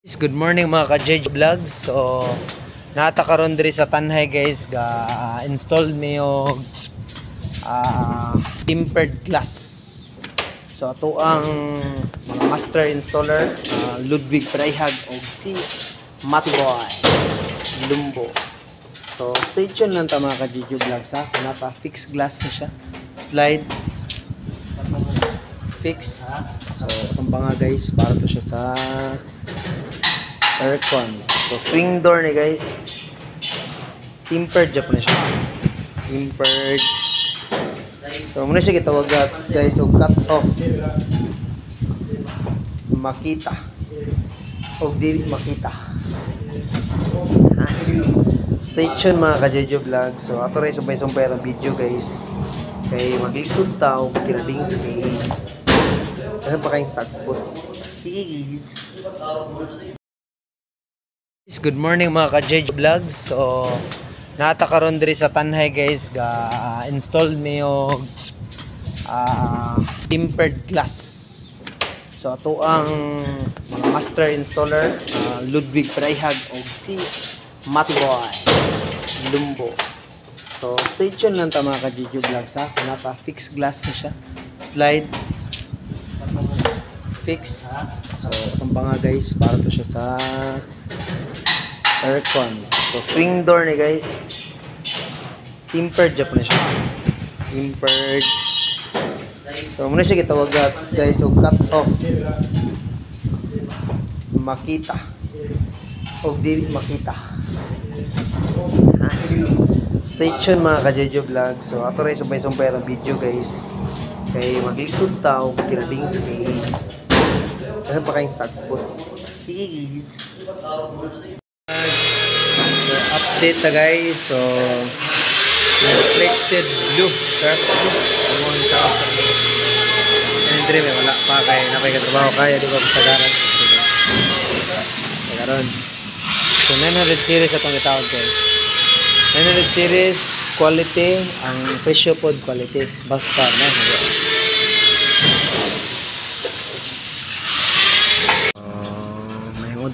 Good morning mga ka-JJ Vlogs. So nata karon diri sa Tanhay guys ga install mi og tempered glass. So ato ang mga master installer Ludwig Freihag og si Matboy Lumbo. So stay tuned lang ta mga ka-JJ Vlogs ha. So nata fixed glass na siya. Slide fix. So itong nga guys para to siya sa aircon. So swing door ni guys. Tempered Japan siya. Tempered. So muna siya gitawag guys og cut off. Makita. Og dili makita. Stay tuned mga ka-JJ Vlog. So ato rin sumpay-sumpay ang video guys. Kay maglisod tao kirading screen. Ano pa kayong sagbot? Sige. Good morning mga ka-JJ Vlogs. So nata karon diri sa Tanhay guys ga install mi og tempered glass. So ato ang mga master installer Ludwig Freihag og si Matboy Lumbo. So stay tuned lang ta mga ka-JJ Vlogs ha. So nata fixed glass na siya. Slide fix. So itong nga guys para to siya sa aircon. So swing door ni guys. Tempered Japan siya. Tempered. So muna siya gitawag guys og cut off. Makita. Og dili makita. Stay tuned mga ka-JJ Vlog. So ato rin sumpay-sumpay ang video guys. Kay maglisod tao kirading screen. Ano pa kayong sagbot? Sige. So, update na guys. So reflected blue. Dark blue. Amon sa and dream wala pa kay napay katrabaho kaya di ko kasagaran. Karon. So 900 series atong gitawag guys. 900 series quality ang presyo pod quality basta na.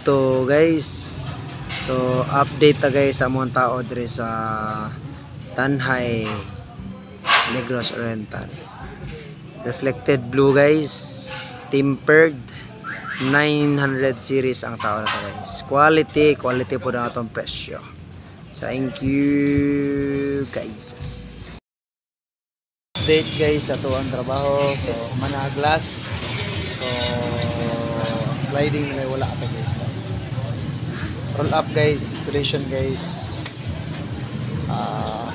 To guys, so update ta guys sa mga tao diri sa Tanhay Negros Oriental. Reflected blue guys, tempered 900 series ang tao na to guys. Quality po na atong presyo. Thank you guys. Update guys sa to ang trabaho. So mana glass. So sliding na wala ata guys. So, roll up guys, installation guys.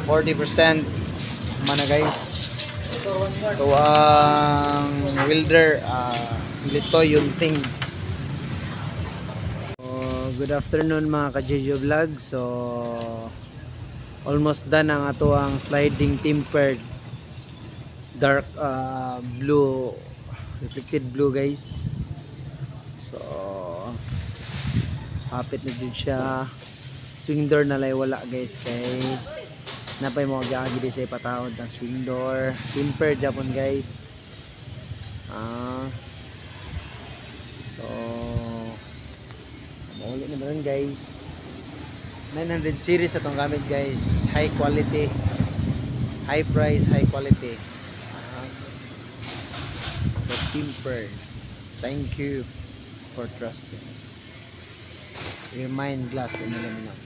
40% mana guys. Ito ang welder Lito Yunting. Good afternoon mga ka-JJ Vlog. So almost done ang ato ang sliding tempered dark blue, reflected blue guys. So hapit na dyan siya. Swing door na lay wala guys kay napay mo gagawin sa ipatawad ang swing door. Tempered Japan guys. So maulit na rin guys. 900 series atong gamit guys. High quality, high price, high quality. So tempered. Thank you for trusting. Remind glass in aluminum.